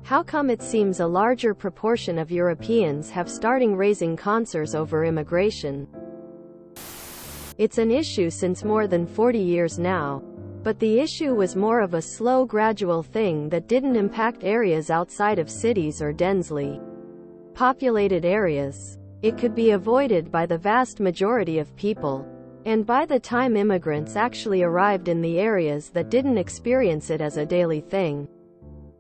How come it seems a larger proportion of Europeans have started raising concerns over immigration? It's an issue since more than 40 years now. But the issue was more of a slow, gradual thing that didn't impact areas outside of cities or densely populated areas. It could be avoided by the vast majority of people. And by the time immigrants actually arrived in the areas that didn't experience it as a daily thing,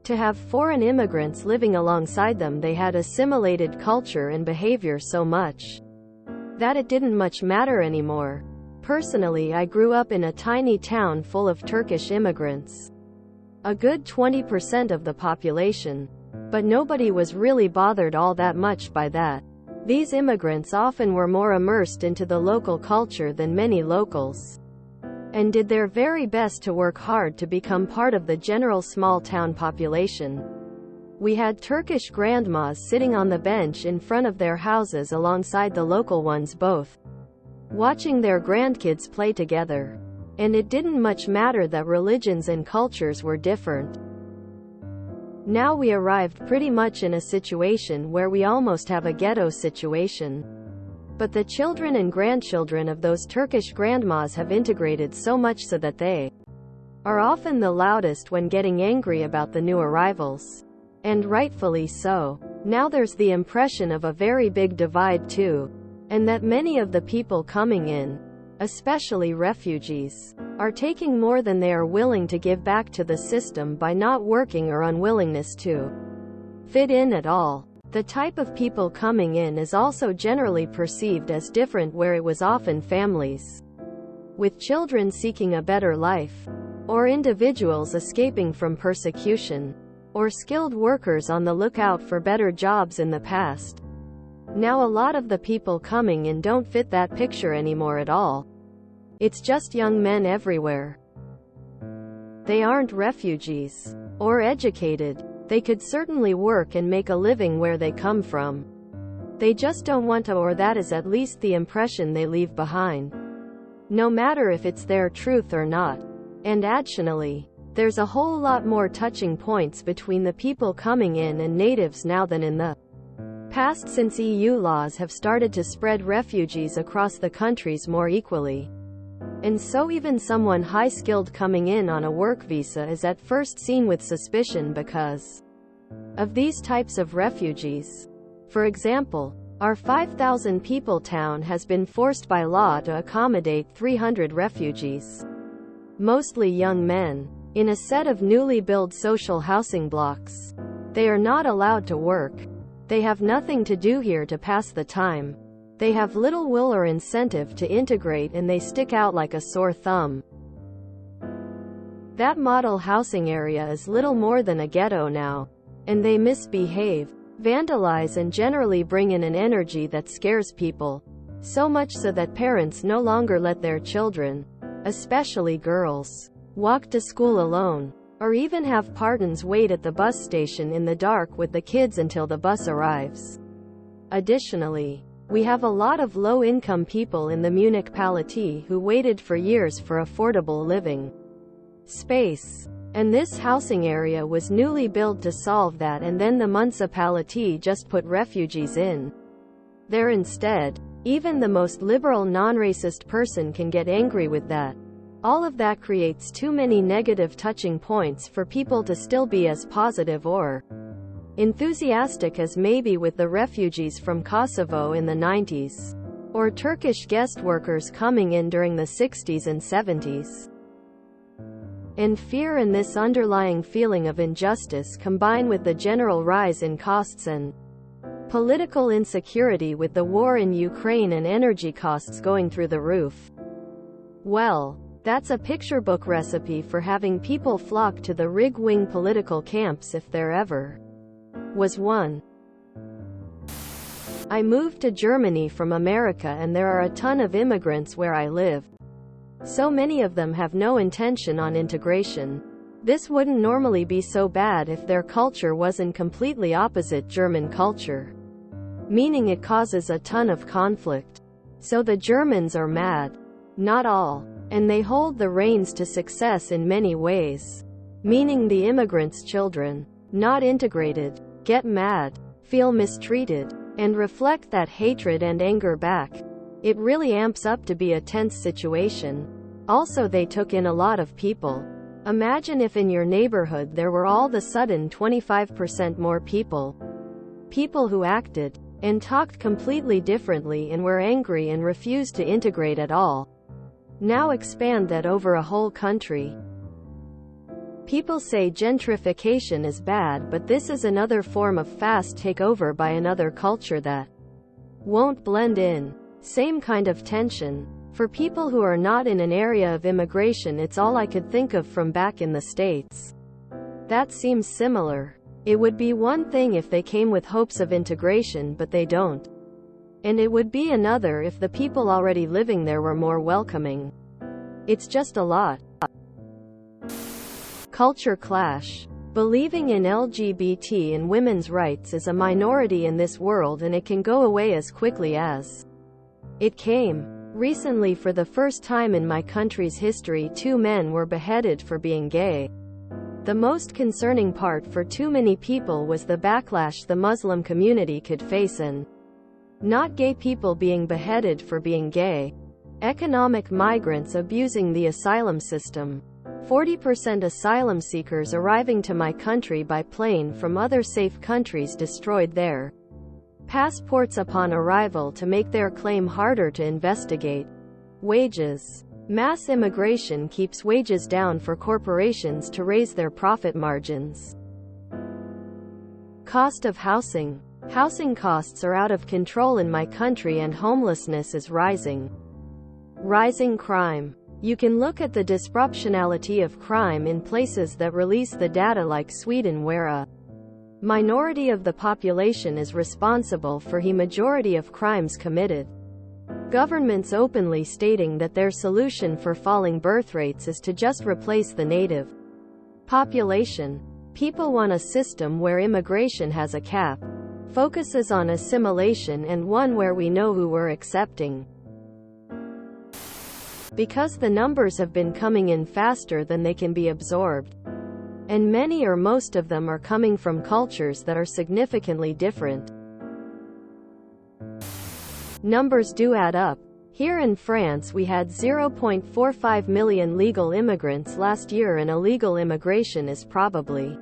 to have foreign immigrants living alongside them, they had assimilated culture and behavior so much that it didn't much matter anymore. Personally, I grew up in a tiny town full of Turkish immigrants, a good 20% of the population. But nobody was really bothered all that much by that. These immigrants often were more immersed into the local culture than many locals, and did their very best to work hard to become part of the general small-town population. We had Turkish grandmas sitting on the bench in front of their houses alongside the local ones, both watching their grandkids play together. And it didn't much matter that religions and cultures were different. Now we arrived pretty much in a situation where we almost have a ghetto situation. But the children and grandchildren of those Turkish grandmas have integrated so much so that they are often the loudest when getting angry about the new arrivals. And rightfully so. Now there's the impression of a very big divide too, and that many of the people coming in, especially refugees, are taking more than they are willing to give back to the system by not working or unwillingness to fit in at all. The type of people coming in is also generally perceived as different, where it was often families with children seeking a better life, or individuals escaping from persecution, or skilled workers on the lookout for better jobs in the past. Now a lot of the people coming in don't fit that picture anymore at all. It's just young men everywhere. They aren't refugees or educated. They could certainly work and make a living where they come from. They just don't want to, or that is at least the impression they leave behind, no matter if it's their truth or not. And additionally, there's a whole lot more touching points between the people coming in and natives now than in the past, since EU laws have started to spread refugees across the countries more equally. And so even someone high-skilled coming in on a work visa is at first seen with suspicion because of these types of refugees. For example, our 5,000 people town has been forced by law to accommodate 300 refugees, mostly young men, in a set of newly built social housing blocks. They are not allowed to work. They have nothing to do here to pass the time. They have little will or incentive to integrate, and they stick out like a sore thumb. That model housing area is little more than a ghetto now. And they misbehave, vandalize, and generally bring in an energy that scares people. So much so that parents no longer let their children, especially girls, walk to school alone, or even have partners wait at the bus station in the dark with the kids until the bus arrives. Additionally, we have a lot of low-income people in the municipality who waited for years for affordable living space. And this housing area was newly built to solve that, and then the municipality just put refugees in there instead. Even the most liberal non-racist person can get angry with that. All of that creates too many negative touching points for people to still be as positive or enthusiastic as maybe with the refugees from Kosovo in the 90s, or Turkish guest workers coming in during the 60s and 70s. And fear and this underlying feeling of injustice combine with the general rise in costs and political insecurity with the war in Ukraine and energy costs going through the roof. Well, that's a picture book recipe for having people flock to the rig-wing political camps if there ever was one. I moved to Germany from America, and there are a ton of immigrants where I live. So many of them have no intention on integration. This wouldn't normally be so bad if their culture wasn't completely opposite German culture, meaning it causes a ton of conflict. So the Germans are mad. Not all. And they hold the reins to success in many ways, meaning the immigrants' children. not integrated, get mad, feel mistreated, and reflect that hatred and anger back. It really amps up to be a tense situation. Also, they took in a lot of people. Imagine if in your neighborhood there were all of a sudden 25% more people. People who acted and talked completely differently and were angry and refused to integrate at all. Now expand that over a whole country. People say gentrification is bad, but this is another form of fast takeover by another culture that won't blend in. Same kind of tension. For people who are not in an area of immigration, it's all I could think of from back in the States. That seems similar. It would be one thing if they came with hopes of integration, but they don't. And it would be another if the people already living there were more welcoming. It's just a lot. Culture clash. Believing in LGBT and women's rights is a minority in this world, and it can go away as quickly as it came. Recently, for the first time in my country's history, 2 men were beheaded for being gay. The most concerning part for too many people was the backlash the Muslim community could face, and not gay people being beheaded for being gay. Economic migrants abusing the asylum system. 40% asylum seekers arriving to my country by plane from other safe countries destroyed their passports upon arrival to make their claim harder to investigate. Wages. Mass immigration keeps wages down for corporations to raise their profit margins. Cost of housing. Housing costs are out of control in my country and homelessness is rising. Rising crime. You can look at the disproportionality of crime in places that release the data like Sweden, where a minority of the population is responsible for the majority of crimes committed. Governments openly stating that their solution for falling birth rates is to just replace the native population. People want a system where immigration has a cap, focuses on assimilation, and one where we know who we're accepting. Because the numbers have been coming in faster than they can be absorbed. And many or most of them are coming from cultures that are significantly different. Numbers do add up. Here in France we had 0.45 million legal immigrants last year, and illegal immigration is probably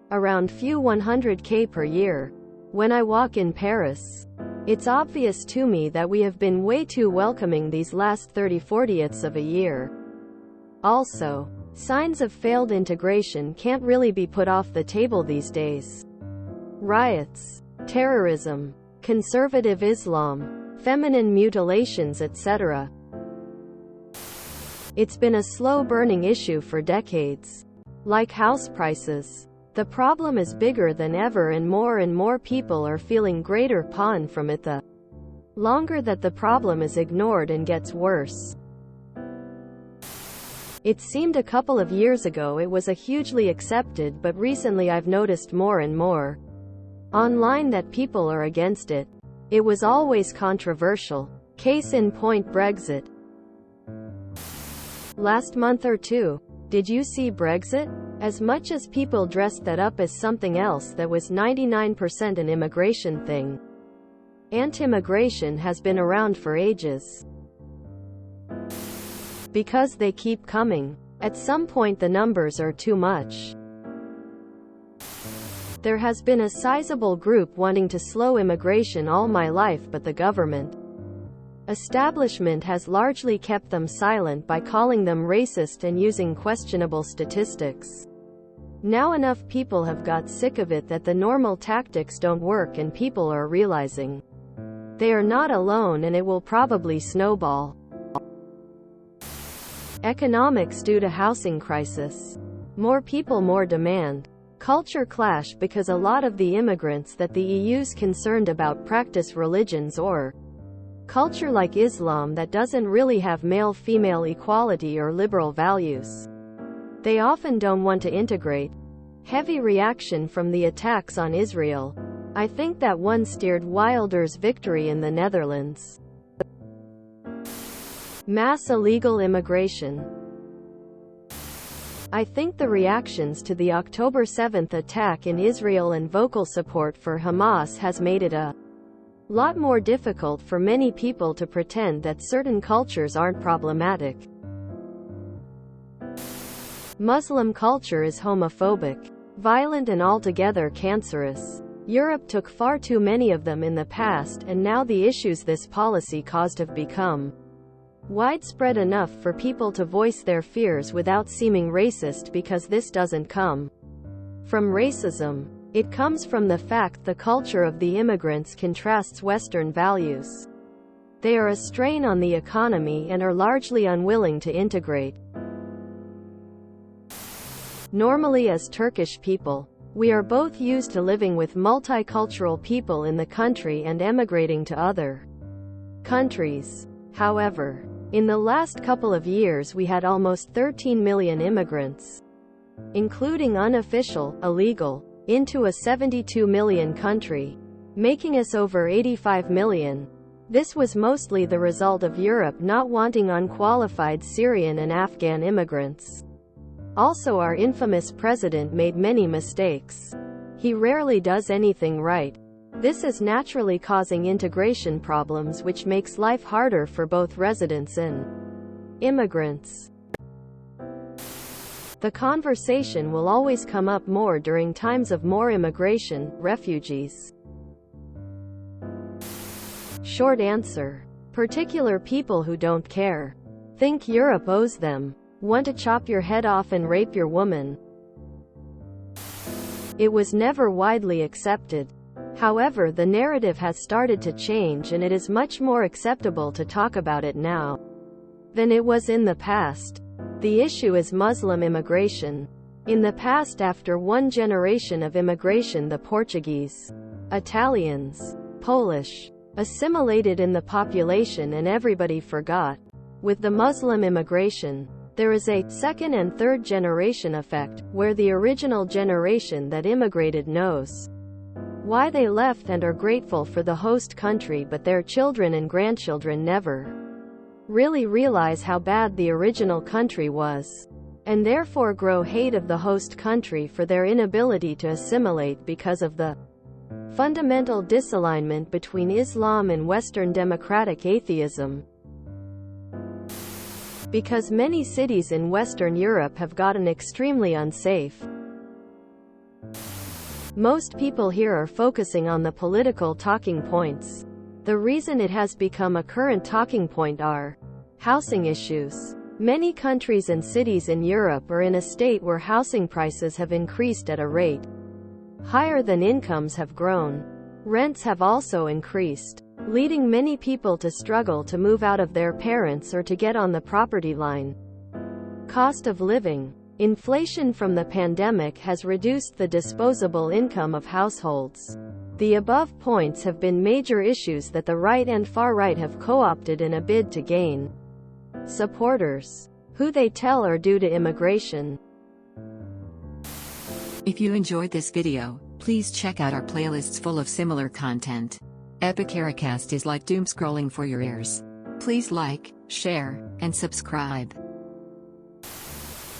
around few 100K per year. When I walk in Paris, it's obvious to me that we have been way too welcoming these last 30-40ths of a year. Also, signs of failed integration can't really be put off the table these days. Riots, terrorism, conservative Islam, feminine mutilations, etc. It's been a slow-burning issue for decades. Like house prices. The problem is bigger than ever, and more people are feeling greater pain from it the longer that the problem is ignored and gets worse. It seemed a couple of years ago it was a hugely accepted, but recently I've noticed more and more online that people are against it. It was always controversial. Case in point, Brexit. Last month or two, did you see Brexit? As much as people dressed that up as something else, that was 99% an immigration thing. Anti-immigration has been around for ages. Because they keep coming. At some point the numbers are too much. There has been a sizable group wanting to slow immigration all my life, but the government establishment has largely kept them silent by calling them racist and using questionable statistics. Now enough people have got sick of it that the normal tactics don't work, and people are realizing they are not alone, and it will probably snowball. Economics due to housing crisis. More people, more demand. Culture clash because a lot of the immigrants that the EU's concerned about practice religions or culture like Islam that doesn't really have male-female equality or liberal values. They often don't want to integrate. Heavy reaction from the attacks on Israel. I think that one steered Wilders' victory in the Netherlands. Mass illegal immigration. I think the reactions to the October 7th attack in Israel and vocal support for Hamas has made it a lot more difficult for many people to pretend that certain cultures aren't problematic. Muslim culture is homophobic, violent and altogether cancerous. Europe took far too many of them in the past, and now the issues this policy caused have become widespread enough for people to voice their fears without seeming racist, because this doesn't come from racism. It comes from the fact the culture of the immigrants contrasts Western values. They are a strain on the economy and are largely unwilling to integrate. Normally, as Turkish people, we are both used to living with multicultural people in the country and emigrating to other countries. However, in the last couple of years we had almost 13 million immigrants, including unofficial, illegal, into a 72 million country, making us over 85 million. This was mostly the result of Europe not wanting unqualified Syrian and Afghan immigrants. Also, our infamous president made many mistakes. He rarely does anything right. This is naturally causing integration problems, which makes life harder for both residents and immigrants. The conversation will always come up more during times of more immigration, refugees. Short answer. Particular people who don't care. Think Europe owes them. Want to chop your head off and rape your woman. It was never widely accepted. However, the narrative has started to change, and it is much more acceptable to talk about it now than it was in the past. The issue is Muslim immigration. In the past, after one generation of immigration, the Portuguese, Italians, Polish, assimilated in the population and everybody forgot. With the Muslim immigration, there is a second and third generation effect, where the original generation that immigrated knows why they left and are grateful for the host country, but their children and grandchildren never really realize how bad the original country was, and therefore grow hate of the host country for their inability to assimilate because of the fundamental disalignment between Islam and Western democratic atheism. Because many cities in Western Europe have gotten extremely unsafe. Most people here are focusing on the political talking points. The reason it has become a current talking point are housing issues. Many countries and cities in Europe are in a state where housing prices have increased at a rate higher than incomes have grown. Rents have also increased, leading many people to struggle to move out of their parents or to get on the property line. Cost of living. Inflation from the pandemic has reduced the disposable income of households. The above points have been major issues that the right and far right have co-opted in a bid to gain supporters, who they tell are due to immigration. If you enjoyed this video, please check out our playlists full of similar content. Epicaricast is like doom scrolling for your ears. Please like, share, and subscribe.